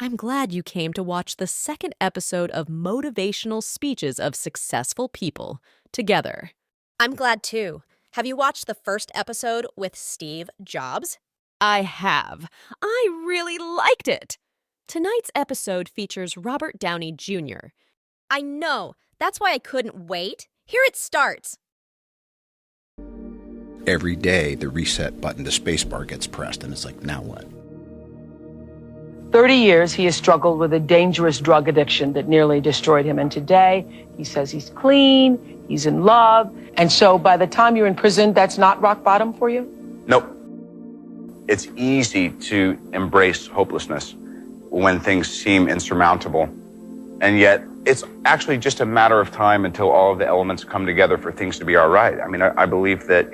I'm glad you came to watch the second episode of Motivational Speeches of Successful People together. I'm glad too. Have you watched the first episode with Steve Jobs? I have. I really liked it. Tonight's episode features Robert Downey Jr. I know. That's why I couldn't wait. Here it starts. Every day, the reset button, the spacebar gets pressed, and it's like, now what? 30 years, he has struggled with a dangerous drug addiction that nearly destroyed him. And today, he says he's clean, he's in love. And so by the time you're in prison, that's not rock bottom for you? Nope. It's easy to embrace hopelessness when things seem insurmountable. And yet, it's actually just a matter of time until all of the elements come together for things to be all right. I mean, I believe that,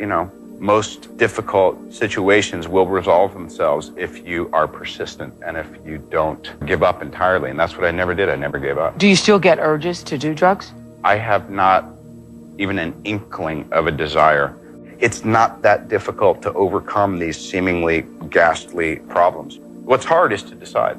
most difficult situations will resolve themselves if you are persistent and if you don't give up entirely. And that's what I never did. I never gave up. Do you still get urges to do drugs? I have not even an inkling of a desire. It's not that difficult to overcome these seemingly ghastly problems. What's hard is to decide.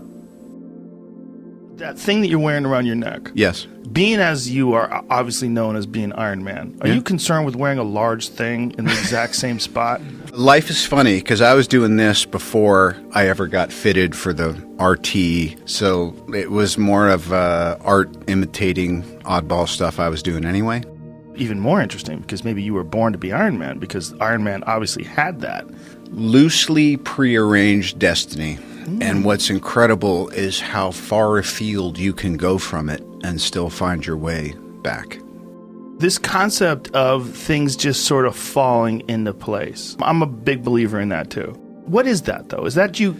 That thing that you're wearing around your neck. Yes. Being as you are obviously known as being Iron Man, are you concerned with wearing a large thing in the exact same spot? Life is funny because I was doing this before I ever got fitted for the RT, so it was more of art imitating oddball stuff I was doing anyway. Even more interesting because maybe you were born to be Iron Man because Iron Man obviously had that. Loosely prearranged destiny. And what's incredible is how far afield you can go from it and still find your way back. This concept of things just sort of falling into place. I'm a big believer in that too. What is that though? Is that you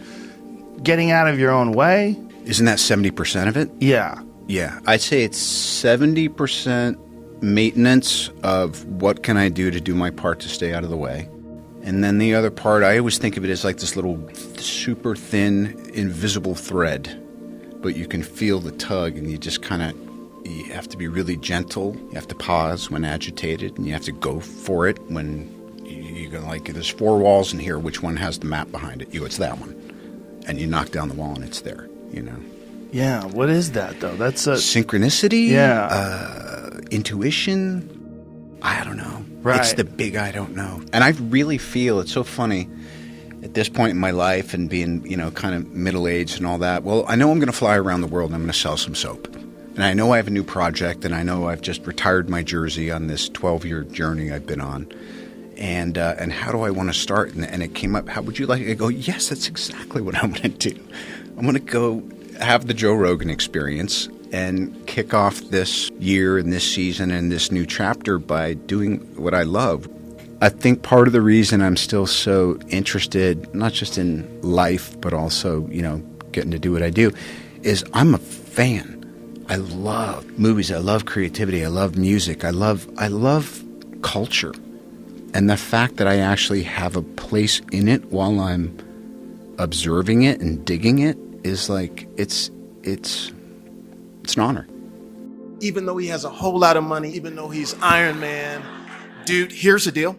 getting out of your own way? Isn't that 70% of it? Yeah. Yeah. I'd say it's 70% maintenance of what can I do to do my part to stay out of the way. And then the other part, I always think of it as like this little super thin, invisible thread. But you can feel the tug and you just you have to be really gentle. You have to pause when agitated and you have to go for it when you go like, there's 4 walls in here, which one has the map behind it? It's that one. And you knock down the wall and it's there, Yeah, what is that though? That's a... Synchronicity? Yeah. Intuition? I don't know. Right. It's the big I don't know. And I really feel, it's so funny, at this point in my life and being, kind of middle-aged and all that, well, I know I'm going to fly around the world and I'm going to sell some soap. And I know I have a new project and I know I've just retired my jersey on this 12-year journey I've been on. And how do I want to start? And it came up, how would you like it? I go, yes, that's exactly what I'm going to do. I'm going to go have the Joe Rogan experience and kick off this year and this season and this new chapter by doing what I love. I think part of the reason I'm still so interested, not just in life, but also, getting to do what I do, is I'm a fan. I love movies. I love creativity. I love music. I love culture. And the fact that I actually have a place in it while I'm observing it and digging it is like, it's an honor. Even though he has a whole lot of money, even though he's Iron Man, dude, here's the deal.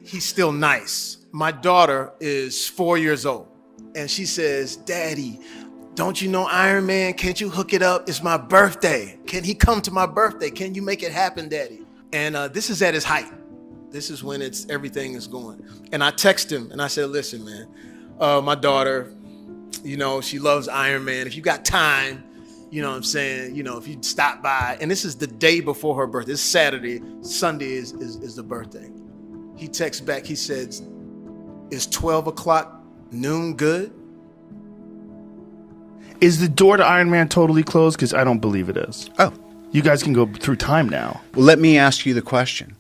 He's still nice. My daughter is 4 years old, and she says, Daddy, don't you know Iron Man? Can't you hook it up? It's my birthday. Can he come to my birthday? Can you make it happen, Daddy? And this is at his height. This is when everything is going. And I text him, and I said, listen, man, my daughter, she loves Iron Man. If you got time, you know what I'm saying? If you stop by, and this is the day before her birthday. It's Saturday. Sunday is the birthday. He texts back. He says, is 12 o'clock noon good? Is the door to Iron Man totally closed? Because I don't believe it is. Oh. You guys can go through time now. Well, let me ask you the question.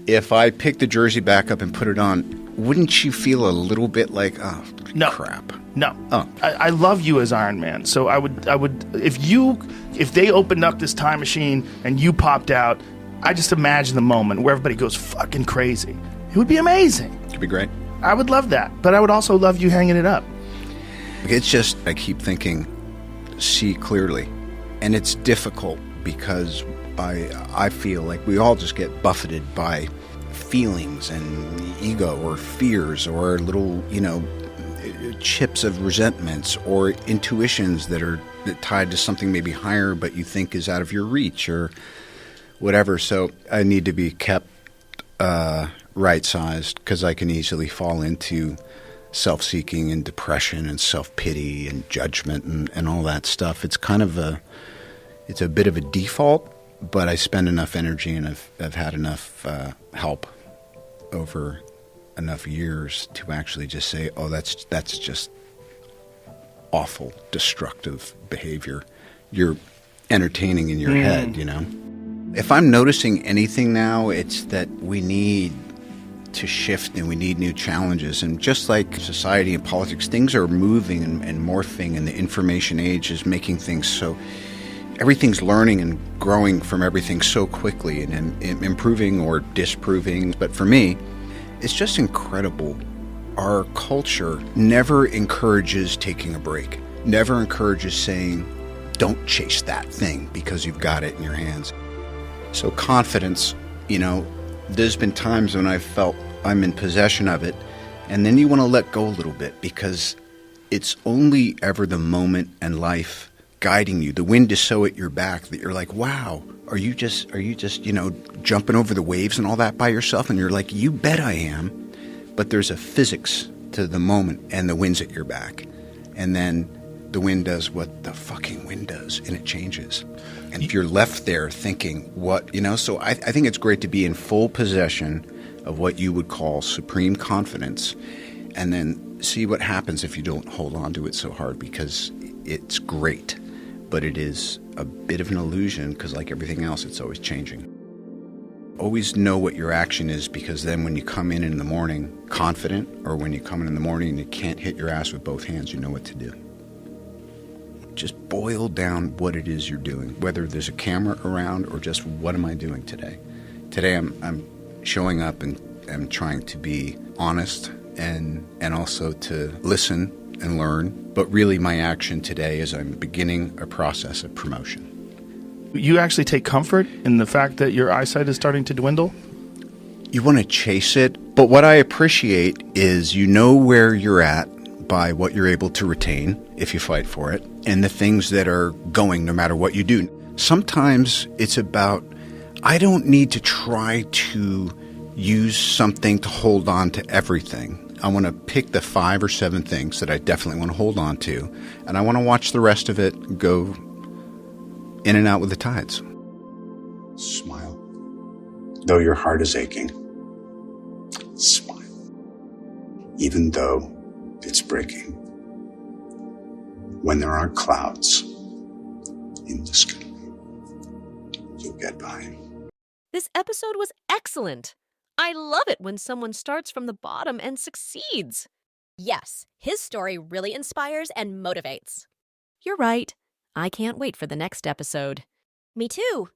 If I pick the jersey back up and put it on, wouldn't you feel a little bit like, oh, no. crap? No. Oh. I love you as Iron Man. So I would if they opened up this time machine and you popped out, I just imagine the moment where everybody goes fucking crazy. It would be amazing. It'd be great. I would love that. But I would also love you hanging it up. It's just, I keep thinking, see clearly. And it's difficult because I feel like we all just get buffeted by feelings and ego or fears or little, chips of resentments or intuitions that are tied to something maybe higher but you think is out of your reach or whatever. So I need to be kept right-sized because I can easily fall into self-seeking and depression and self-pity and judgment and all that stuff. It's kind of it's a bit of a default, but I spend enough energy and I've had enough help over enough years to actually just say, oh, that's just awful, destructive behavior. You're entertaining in your head, you know? If I'm noticing anything now, it's that we need to shift and we need new challenges. And just like society and politics, things are moving and morphing, and the information age is making things so... Everything's learning and growing from everything so quickly and improving or disproving. But for me, it's just incredible. Our culture never encourages taking a break, never encourages saying, don't chase that thing because you've got it in your hands. So confidence, you know, there's been times when I've felt I'm in possession of it, and then you want to let go a little bit because it's only ever the moment and life guiding you. The wind is so at your back that you're like, wow, are you just, you know, jumping over the waves and all that by yourself? And you're like, you bet I am. But there's a physics to the moment, and the wind's at your back. And then the wind does what the fucking wind does, and it changes. And if you're left there thinking, what, you know, so I think it's great to be in full possession of what you would call supreme confidence, and then see what happens if you don't hold on to it so hard, because it's great. But it is a bit of an illusion because, like everything else, it's always changing. Always know what your action is, because then when you come in the morning confident, or when you come in the morning and you can't hit your ass with both hands, you know what to do. Just boil down what it is you're doing, whether there's a camera around or just what am I doing today. Today I'm showing up and I'm trying to be honest and also to listen and learn. But really my action today is I'm beginning a process of promotion. You actually take comfort in the fact that your eyesight is starting to dwindle? You want to chase it, but what I appreciate is you know where you're at by what you're able to retain if you fight for it, and the things that are going no matter what you do. Sometimes it's about, I don't need to try to use something to hold on to everything. I want to pick the 5 or 7 things that I definitely want to hold on to, and I want to watch the rest of it go in and out with the tides. Smile. Though your heart is aching, smile. Even though it's breaking. When there aren't clouds in the sky, you'll get by. This episode was excellent. I love it when someone starts from the bottom and succeeds. Yes, his story really inspires and motivates. You're right. I can't wait for the next episode. Me too.